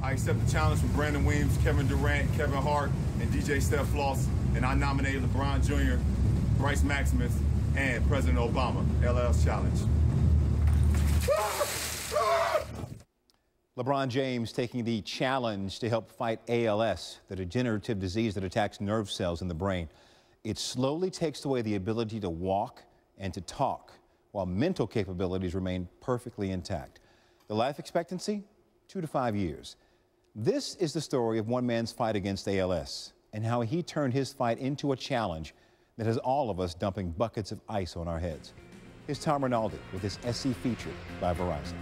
I accept the challenge from Brandon Weems, Kevin Durant, Kevin Hart, and DJ Steph Floss, and I nominate LeBron Jr., Bryce Maximus, and President Obama. ALS challenge. LeBron James taking the challenge to help fight ALS, the degenerative disease that attacks nerve cells in the brain. It slowly takes away the ability to walk and to talk, while mental capabilities remain perfectly intact. The life expectancy, 2 to 5 years. This is the story of one man's fight against ALS and how he turned his fight into a challenge that has all of us dumping buckets of ice on our heads. Here's Tom Rinaldi with this SC feature by Verizon.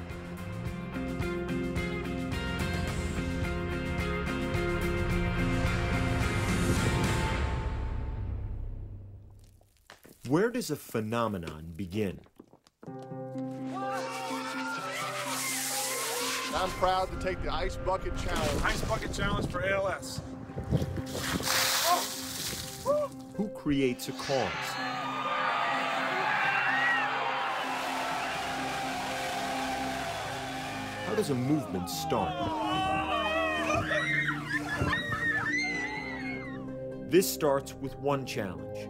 Where does a phenomenon begin? I'm proud to take the Ice Bucket Challenge. Ice Bucket Challenge for ALS. Who creates a cause? How does a movement start? This starts with one challenge.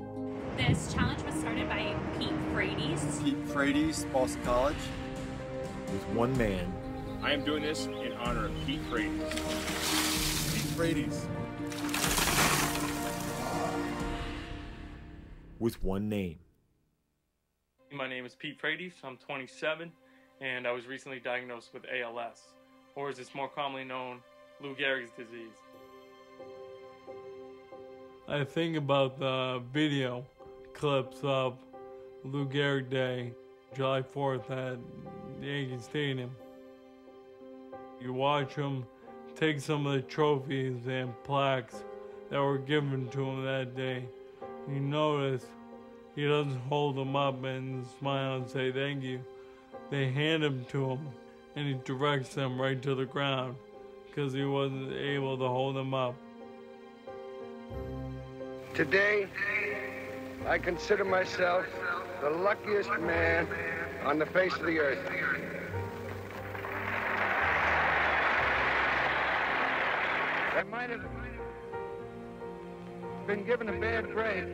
This challenge was started by Pete Frates. Pete Frates, Boston College. With one man. I am doing this in honor of Pete Frates. Pete Frates. With one name. My name is Pete Frates. I'm 27, and I was recently diagnosed with ALS, or as it's more commonly known, Lou Gehrig's disease. I think about the video clips of Lou Gehrig Day, July 4th at Yankee Stadium. You watch him take some of the trophies and plaques that were given to him that day. You notice he doesn't hold them up and smile and say thank you. They hand them to him and he directs them right to the ground because he wasn't able to hold them up. Today, I consider myself the luckiest man on the face of the earth. I might have been given a bad break,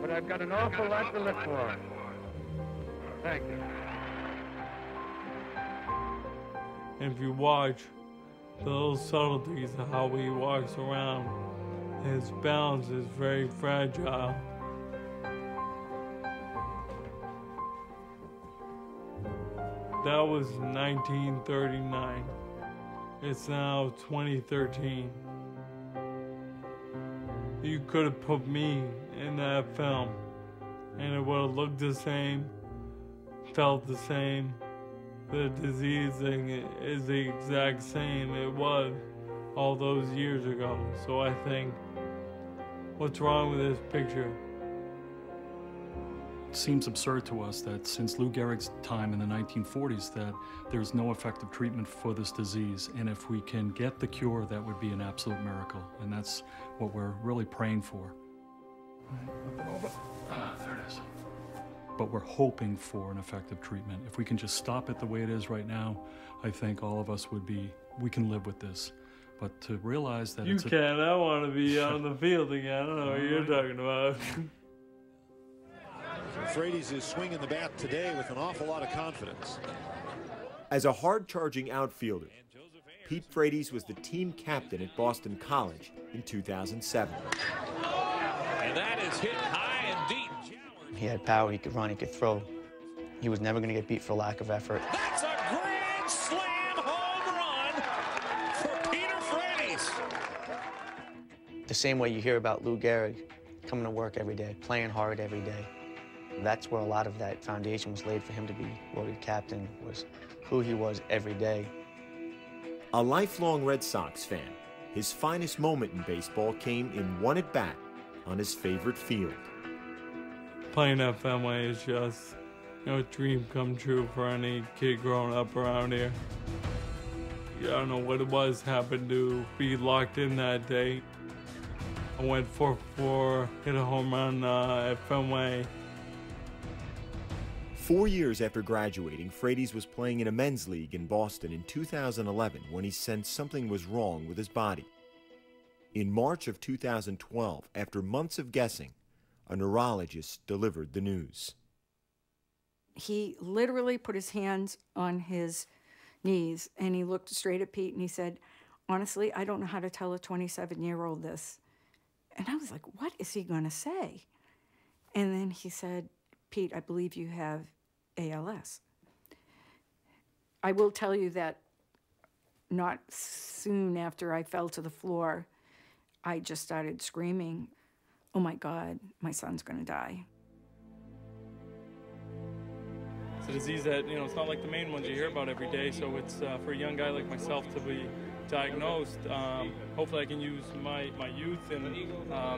but I've got an awful lot to live for. Thank you. And if you watch the little subtleties of how he walks around, his balance is very fragile. That was 1939. It's now 2013. You could have put me in that film and it would have looked the same, felt the same. The disease thing is the exact same it was all those years ago. So I think, what's wrong with this picture? It seems absurd to us that since Lou Gehrig's time in the 1940s that there's no effective treatment for this disease, and if we can get the cure, that would be an absolute miracle, and that's what we're really praying for. There it is. But we're hoping for an effective treatment. If we can just stop it the way it is right now, I think all of us would be, we can live with this. But to realize that you can't, I want to be on the field again. I don't know what you're talking about. Frates is swinging the bat today with an awful lot of confidence. As a hard-charging outfielder, Pete Frates was the team captain at Boston College in 2007. And that is hit high and deep. He had power, he could run, he could throw. He was never going to get beat for lack of effort. That's a grand slam home run for Peter Frates. The same way you hear about Lou Gehrig coming to work every day, playing hard every day. That's where a lot of that foundation was laid for him to be voted captain, was who he was every day. A lifelong Red Sox fan, his finest moment in baseball came in one at-bat on his favorite field. Playing at Fenway is just, a dream come true for any kid growing up around here. I don't know what it was, happened to be locked in that day. I went 4-4, hit a home run at Fenway. 4 years after graduating, Frates was playing in a men's league in Boston in 2011 when he sensed something was wrong with his body. In March of 2012, after months of guessing, a neurologist delivered the news. He literally put his hands on his knees and he looked straight at Pete and he said, "Honestly, I don't know how to tell a 27-year-old this." And I was like, what is he going to say? And then he said, "Pete, I believe you have ALS." I will tell you that not soon after I fell to the floor, I just started screaming, "Oh my God, my son's going to die." It's a disease that, it's not like the main ones you hear about every day, so it's for a young guy like myself to be diagnosed. Hopefully I can use my youth and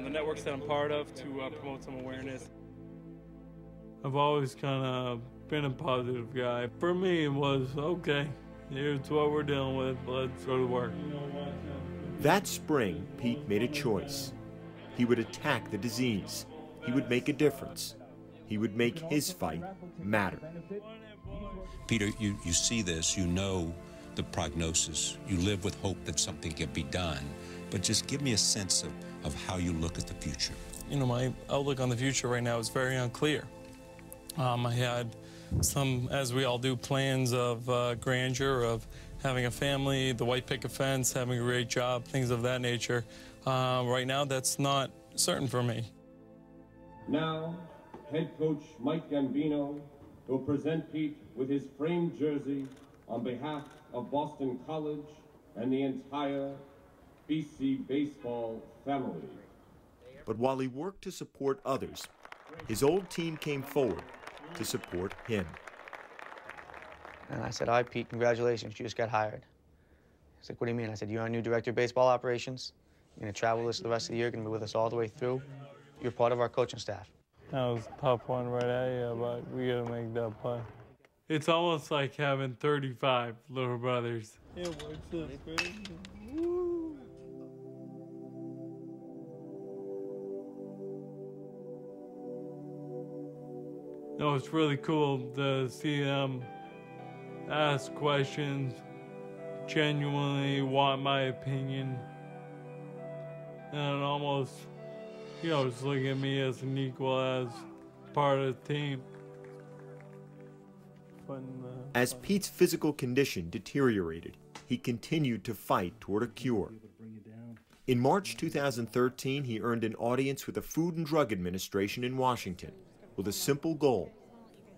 the networks that I'm part of to promote some awareness. I've always kind of been a positive guy. For me, it was, okay, here's what we're dealing with, let's go to work. That spring, Pete made a choice. He would attack the disease. He would make a difference. He would make his fight matter. Peter, you see this, you know the prognosis. You live with hope that something can be done. But just give me a sense of how you look at the future. My outlook on the future right now is very unclear. I had some, as we all do, plans of grandeur, of having a family, the white picket fence, having a great job, things of that nature. Right now, that's not certain for me. Now, head coach Mike Gambino will present Pete with his framed jersey on behalf of Boston College and the entire BC baseball family. But while he worked to support others, his old team came forward to support him. And I said, "All right, Pete, congratulations, you just got hired." He's like, "What do you mean?" I said, "You're our new director of baseball operations. You're going to travel with us the rest of the year, going to be with us all the way through. You're part of our coaching staff." That was a tough one right at you, but we got to make that play. It's almost like having 35 little brothers. Yeah, what's this, Woo! No, it's really cool to see them ask questions, genuinely want my opinion, and almost, just look at me as an equal, as part of the team. As Pete's physical condition deteriorated, he continued to fight toward a cure. In March 2013, he earned an audience with the Food and Drug Administration in Washington with a simple goal: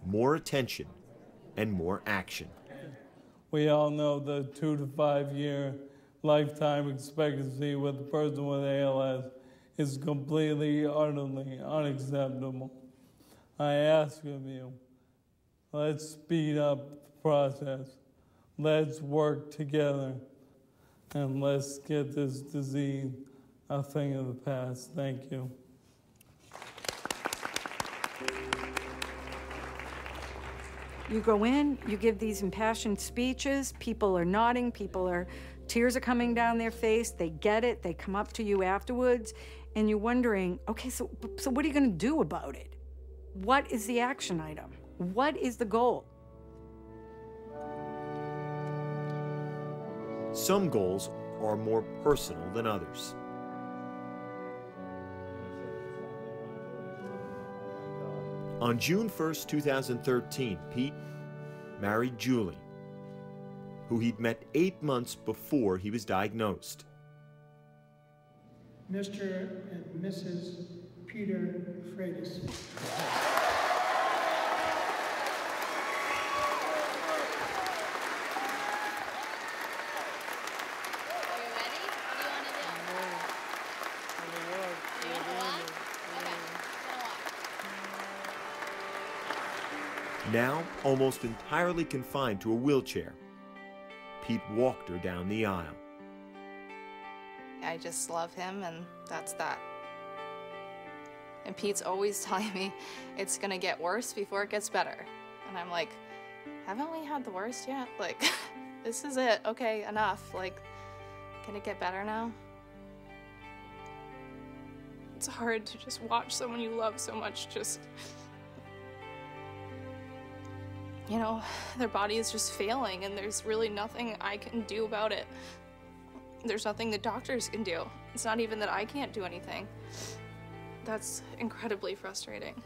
more attention and more action. We all know the 2 to 5 year lifetime expectancy with a person with ALS is completely, utterly unacceptable. I ask of you, let's speed up the process. Let's work together, and let's get this disease a thing of the past. Thank you. You go in, you give these impassioned speeches, people are nodding, tears are coming down their face, they get it, they come up to you afterwards, and you're wondering, okay, so what are you gonna do about it? What is the action item? What is the goal? Some goals are more personal than others. On June 1st, 2013, Pete married Julie, who he'd met 8 months before he was diagnosed. Mr. and Mrs. Peter Frates. Now almost entirely confined to a wheelchair, Pete walked her down the aisle. I just love him, and that's that. And Pete's always telling me it's gonna get worse before it gets better. And I'm like, haven't we had the worst yet? Like, this is it, okay, enough. Like, can it get better now? It's hard to just watch someone you love so much just you know, their body is just failing and there's really nothing I can do about it. There's nothing the doctors can do. It's not even that I can't do anything. That's incredibly frustrating.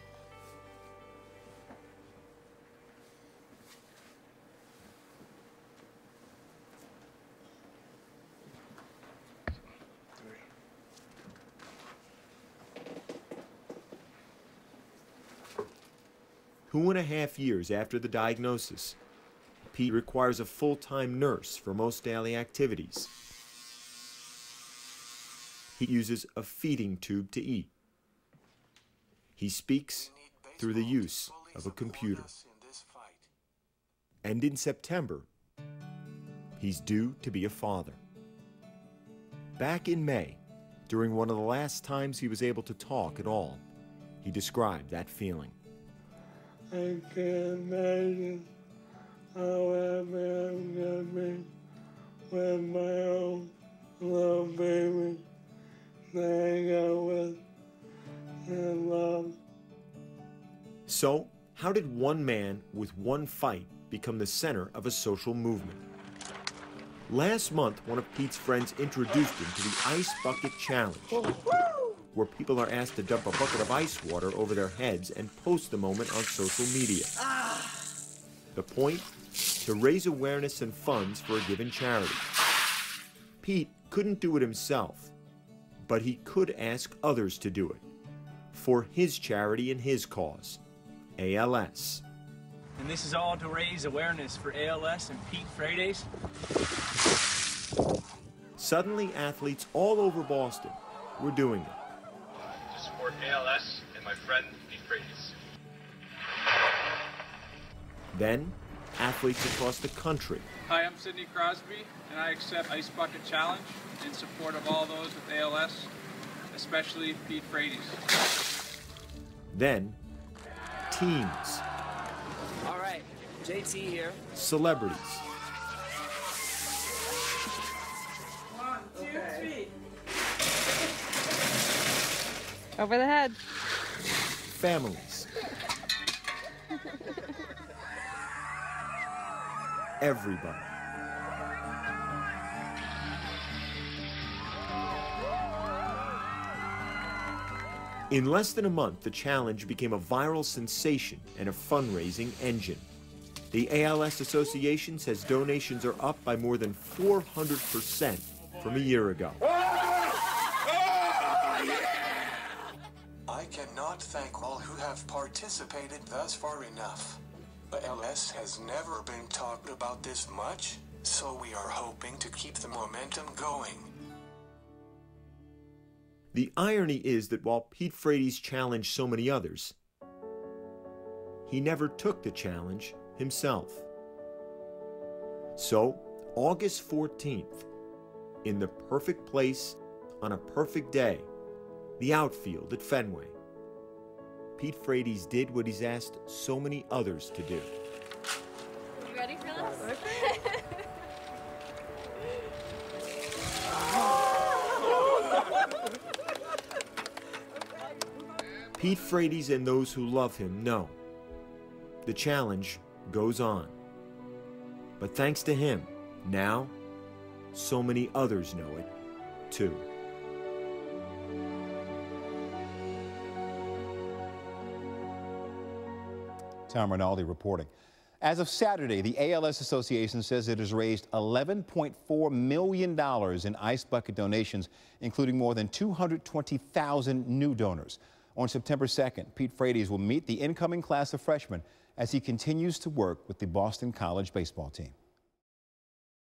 Two and a half years after the diagnosis, Pete requires a full-time nurse for most daily activities. He uses a feeding tube to eat. He speaks through the use of a computer. And in September, he's due to be a father. Back in May, during one of the last times he was able to talk at all, he described that feeling. I can't imagine how happy I'm gonna be with my own little baby that I hang out with and love. So, how did one man with one fight become the center of a social movement? Last month, one of Pete's friends introduced him to the Ice Bucket Challenge, where people are asked to dump a bucket of ice water over their heads and post the moment on social media. The point? To raise awareness and funds for a given charity. Pete couldn't do it himself, but he could ask others to do it for his charity and his cause, ALS. And this is all to raise awareness for ALS and Pete Frates. Suddenly, athletes all over Boston were doing it. To support ALS and my friend Pete Frates. Then, athletes across the country. Hi, I'm Sidney Crosby, and I accept Ice Bucket Challenge in support of all those with ALS, especially Pete Frates. Then, teams. All right, JT here. Celebrities. 1, 2, 3. Over the head. Families. Everybody. In less than a month, the challenge became a viral sensation and a fundraising engine. The ALS Association says donations are up by more than 400% from a year ago. I cannot thank all who have participated thus far enough. ALS has never been talked about this much, so we are hoping to keep the momentum going. The irony is that while Pete Frates challenged so many others, he never took the challenge himself. So, August 14th, in the perfect place, on a perfect day, the outfield at Fenway, Pete Frates did what he's asked so many others to do. You ready for this? Pete Frates and those who love him know the challenge goes on. But thanks to him, now, so many others know it, too. Tom Rinaldi reporting. As of Saturday, the ALS Association says it has raised $11.4 million in ice bucket donations, including more than 220,000 new donors. On September 2nd, Pete Frates will meet the incoming class of freshmen as he continues to work with the Boston College baseball team.